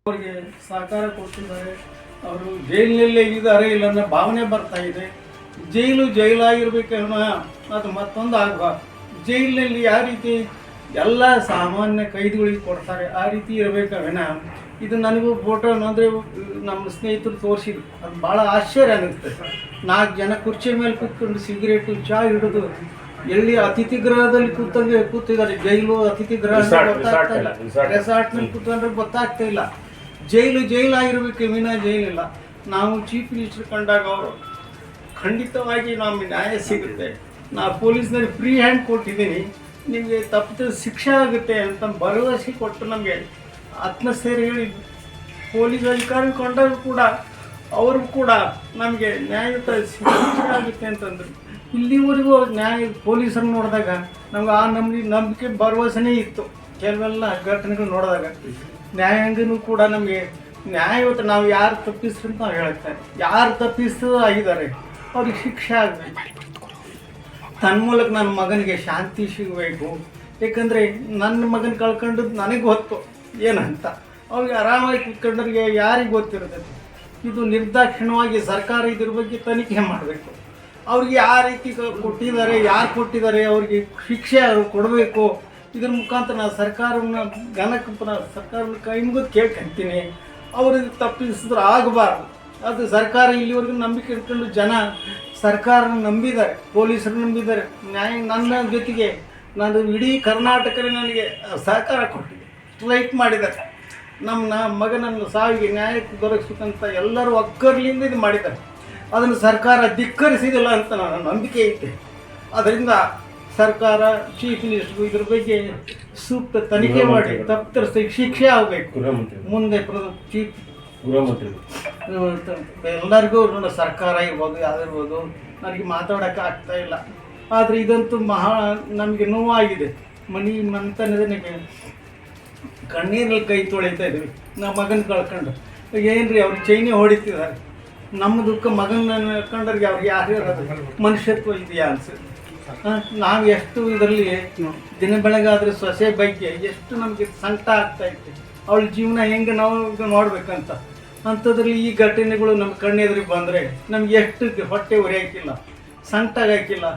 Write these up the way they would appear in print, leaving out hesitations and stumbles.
ಅವರಿಗೆ ಸಹಕಾರ ಕೊಡ್ತಿದ್ದಾರೆ. ಅವರು ಜೈಲಿನಲ್ಲೇ ಇದ್ದಾರೆ ಇಲ್ಲ ಅನ್ನೋ ಭಾವನೆ ಬರ್ತಾ ಇದೆ. ಜೈಲಾಗಿರ್ಬೇಕನ್ನೋ ಅದು ಮತ್ತೊಂದು ಆಗಬಾರ್ದು. ಜೈಲಿನಲ್ಲಿ ಯಾವ ರೀತಿ ಎಲ್ಲ ಸಾಮಾನ್ಯ ಕೈದಿಗಳಿಗೆ ಕೊಡ್ತಾರೆ ಆ ರೀತಿ ಇರಬೇಕವೇನ. ಇದು ನನಗೂ ಫೋಟೋ ಅಂದರೆ ನಮ್ಮ ಸ್ನೇಹಿತರು ತೋರಿಸಿದ್ರು, ಅದು ಭಾಳ ಆಶ್ಚರ್ಯ ಅನ್ನಿಸ್ತದೆ. 4 ಜನ ಕುರ್ಚಿ ಮೇಲೆ ಕೂತ್ಕೊಂಡು ಸಿಗರೇಟು ಚಹಾ ಹಿಡಿದು ಎಲ್ಲಿ ಅತಿಥಿ ಗೃಹದಲ್ಲಿ ಕೂತಿದ್ದಾರೆ. ಜೈಲು ಅತಿಥಿ ಗೃಹ ಗೊತ್ತಾಗ್ತಾ ಇಲ್ಲ, ರೆಸಾರ್ಟ್ನಲ್ಲಿ ಕೂತ್ಕೊಂಡ್ರೆ ಗೊತ್ತಾಗ್ತಾ ಇಲ್ಲ. ಜೈಲಾಗಿರ್ಬೇಕು, ವಿನ ಜೈಲಿಲ್ಲ. ನಾವು ಚೀಫ್ ಮಿನಿಸ್ಟರ್ ಕಂಡಾಗ ಅವರು ಖಂಡಿತವಾಗಿ ನಮಗೆ ನ್ಯಾಯ ಸಿಗುತ್ತೆ, ನಾನು ಪೊಲೀಸ್ನಲ್ಲಿ ಫ್ರೀ ಹ್ಯಾಂಡ್ ಕೊಟ್ಟಿದ್ದೀನಿ, ನಿಮಗೆ ತಪ್ಪಿದ ಶಿಕ್ಷೆ ಆಗುತ್ತೆ ಅಂತ ಭರವಸೆ ಕೊಟ್ಟು ನಮಗೆ ಆತ್ಮಸ್ಥೈರ್ಯ ಹೇಳಿ ಪೊಲೀಸ್ ಅಧಿಕಾರಿ ಕೊಂಡಾಗ ಕೂಡ ಅವರು ಕೂಡ ನಮಗೆ ನ್ಯಾಯಯುತ ಶಿಕ್ಷೆ ಆಗುತ್ತೆ ಅಂತಂದರು. ಇಲ್ಲಿವರೆಗೂ ನ್ಯಾಯ ಪೊಲೀಸರನ್ನು ನೋಡಿದಾಗ ನಮ್ಗೆ ಆ ನಂಬಿಕೆ ಭರವಸೆನೇ ಇತ್ತು. ಕೆಲವೆಲ್ಲ ಘಟನೆಗಳು ನೋಡಿದಾಗ ನ್ಯಾಯಾಂಗನೂ ಕೂಡ ನಮಗೆ ನ್ಯಾಯಯುತ ನಾವು ಯಾರು ತಪ್ಪಿಸ್ರು ಅಂತ ನಾವು ಹೇಳ್ತಾರೆ. ಯಾರು ತಪ್ಪಿಸ್ತೋ ಆಗಿದ್ದಾರೆ ಅವ್ರಿಗೆ ಶಿಕ್ಷೆ ಆಗಬೇಕು. ತನ್ಮೂಲಕ ನನ್ನ ಮಗನಿಗೆ ಶಾಂತಿ ಸಿಗಬೇಕು. ಏಕೆಂದರೆ ನನ್ನ ಮಗನ ಕಳ್ಕೊಂಡದ್ದು ನನಗೆ ಗೊತ್ತು ಏನಂತ. ಅವ್ರಿಗೆ ಆರಾಮಾಗಿ ಕೂತ್ಕೊಂಡ್ರಿಗೆ ಯಾರಿಗೆ ಗೊತ್ತಿರ್ತದೆ. ಇದು ನಿರ್ದಾಕ್ಷಿಣ್ಯವಾಗಿ ಸರ್ಕಾರ ಇದ್ರ ಬಗ್ಗೆ ತನಿಖೆ ಮಾಡಬೇಕು. ಅವ್ರಿಗೆ ಯಾವ ರೀತಿ ಕೊಟ್ಟಿದ್ದಾರೆ, ಯಾರು ಕೊಟ್ಟಿದ್ದಾರೆ, ಅವ್ರಿಗೆ ಶಿಕ್ಷೆ ಕೊಡಬೇಕು. ಇದ್ರ ಮುಖಾಂತರ ನಾನು ಸರ್ಕಾರವನ್ನು ಸರ್ಕಾರವನ್ನು ಕೈ ಮುಗಿದು ಕೇಳ್ಕೊಂತೀನಿ. ಅವ್ರಿಗೆ ತಪ್ಪಿಸಿದ್ರೆ ಆಗಬಾರ್ದು. ಅದು ಸರ್ಕಾರ ಇಲ್ಲಿವರೆಗೂ ನಂಬಿಕೆ ಇಟ್ಕೊಂಡು ಜನ ಸರ್ಕಾರನ ನಂಬಿದ್ದಾರೆ, ಪೊಲೀಸರು ನಂಬಿದ್ದಾರೆ. ನನ್ನ ಜೊತೆಗೆ ನಾನು ಇಡೀ ಕರ್ನಾಟಕದಲ್ಲಿ ನನಗೆ ಸಹಕಾರ ಕೊಟ್ಟಿದೆ, ಸ್ಟ್ರೈಕ್ ಮಾಡಿದ್ದಾರೆ. ನಮ್ಮ ಮಗನನ್ನು ಸಾವಿಗೆ ನ್ಯಾಯಕ್ಕೆ ದೊರಕಿಸ್ಬೇಕಂತ ಎಲ್ಲರೂ ಒಗ್ಗರ್ಲಿಂದ ಇದು ಮಾಡಿದ್ದಾರೆ. ಅದನ್ನು ಸರ್ಕಾರ ಧಿಕ್ಕರಿಸಿದಿಲ್ಲ ಅಂತ ನನ್ನ ನಂಬಿಕೆ ಐತೆ. ಅದರಿಂದ ಸರ್ಕಾರ ಚೀಫ್ ಮಿನಿಸ್ಟರ್ ಇದ್ರ ಬಗ್ಗೆ ಸೂಕ್ತ ತನಿಖೆ ಮಾಡಿ ತಪ್ಪಿತಸ್ಥರಿಗೆ ಶಿಕ್ಷೆ ಆಗಬೇಕು. ಮುಂದೆ ಚೀಫ್ ಎಲ್ಲರಿಗೂ ಸರ್ಕಾರ ಇರ್ಬೋದು, ಯಾವ್ದಿರ್ಬೋದು, ನನಗೆ ಮಾತಾಡೋಕ್ಕೆ ಆಗ್ತಾ ಇಲ್ಲ. ಆದರೆ ಇದಂತೂ ನಮಗೆ ನೋವಾಗಿದೆ. ಮನೆತನದನಿಗೆ ಕಣ್ಣೀರಲ್ಲಿ ಕೈ ತೊಳಿತಾ ಇದ್ವಿ. ನಮ್ಮ ಮಗನ ಕಳ್ಕೊಂಡು ಏನು ರೀ ಅವ್ರಿಗೆ ಚೈನೆ ಹೊಡಿತಿದ್ದಾರೆ. ನಮ್ಮ ದುಃಖ ಮಗನ ಕಂಡವ್ರಿಗೆ ಅವ್ರಿಗೆ ಯಾರು ಮನುಷ್ಯತ್ವ ಇದೆಯಾ ಅನ್ಸುತ್ತೆ. ನಾವು ಎಷ್ಟು ಇದರಲ್ಲಿ ದಿನ ಬೆಳಗಾದರೆ ಸೊಸೆ ಬಗ್ಗೆ ಎಷ್ಟು ನಮಗೆ ಸಂಕಟ ಆಗ್ತಾಯಿತ್ತು. ಅವಳ ಜೀವನ ಹೆಂಗೆ ನಾವು ನೋಡ್ಬೇಕಂತ ಅಂಥದ್ರಲ್ಲಿ ಈ ಘಟನೆಗಳು ನಮ್ಮ ಕಣ್ಣೆದುರಿಗೆ ಬಂದರೆ ನಮ್ಗೆ ಎಷ್ಟು ಹೊಟ್ಟೆ ಉರಿಯಾಕಿಲ್ಲ, ಸಂಕಟ ಹಾಕಿಲ್ಲ.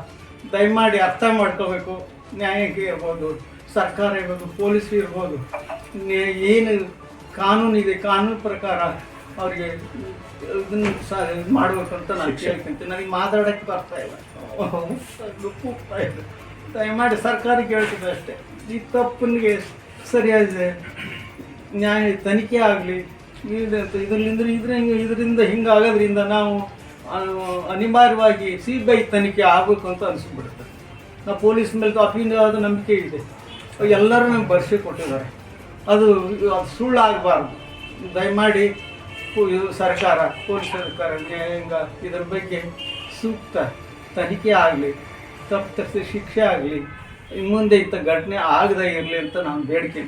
ದಯಮಾಡಿ ಅರ್ಥ ಮಾಡ್ಕೋಬೇಕು. ನ್ಯಾಯಕ್ಕೆ ಇರ್ಬೋದು, ಸರ್ಕಾರ ಇರ್ಬೋದು, ಪೊಲೀಸ್ ಇರ್ಬೋದು, ಏನು ಕಾನೂನಿದೆ ಕಾನೂನು ಪ್ರಕಾರ ಅವರಿಗೆ ಇದನ್ನು ಮಾಡಬೇಕು ಅಂತ ನಾನು ಕೇಳ್ಕೊಂತೀನಿ. ನನಗೆ ಮಾತಾಡೋಕ್ಕೆ ಬರ್ತಾ ಇಲ್ಲ, ಹೋಗ್ತಾ ಇದೆ. ದಯಮಾಡಿ ಸರ್ಕಾರಕ್ಕೆ ಹೇಳ್ತಿದ್ದೆ ಅಷ್ಟೇ, ಈ ತಪ್ಪನಿಗೆ ಸರಿಯಾಗಿದೆ ನ್ಯಾಯ ತನಿಖೆ ಆಗಲಿ. ಇದರಿಂದ ಹಿಂಗಾಗೋದ್ರಿಂದ ನಾವು ಅನಿವಾರ್ಯವಾಗಿ CBI ತನಿಖೆ ಆಗಬೇಕು ಅಂತ ಅನಿಸ್ಬಿಡುತ್ತೆ. ನಾವು ಪೊಲೀಸ್ ಮೇಲೆ ಅಪೀಲಾದ ನಂಬಿಕೆ ಇದೆ. ಎಲ್ಲರೂ ನಮ್ಗೆ ಭರವಸೆ ಕೊಟ್ಟಿದ್ದಾರೆ. ಅದು ಸುಳ್ಳಾಗಬಾರ್ದು. ದಯಮಾಡಿ ಸರ್ಕಾರ, ಪೊಲೀಸ್ ಸರ್ಕಾರ, ನ್ಯಾಯಾಂಗ ಇದರ ಬಗ್ಗೆ ಸೂಕ್ತ ತನಿಖೆ ಆಗಲಿ, ತಪ್ಪಿತಸ್ಥರಿಗೆ ಶಿಕ್ಷೆ ಆಗಲಿ. ಮುಂದೆ ಇಂಥ ಘಟನೆ ಆಗದೇ ಇರಲಿ ಅಂತ ನಾನು ಬೇಡಿಕೆ.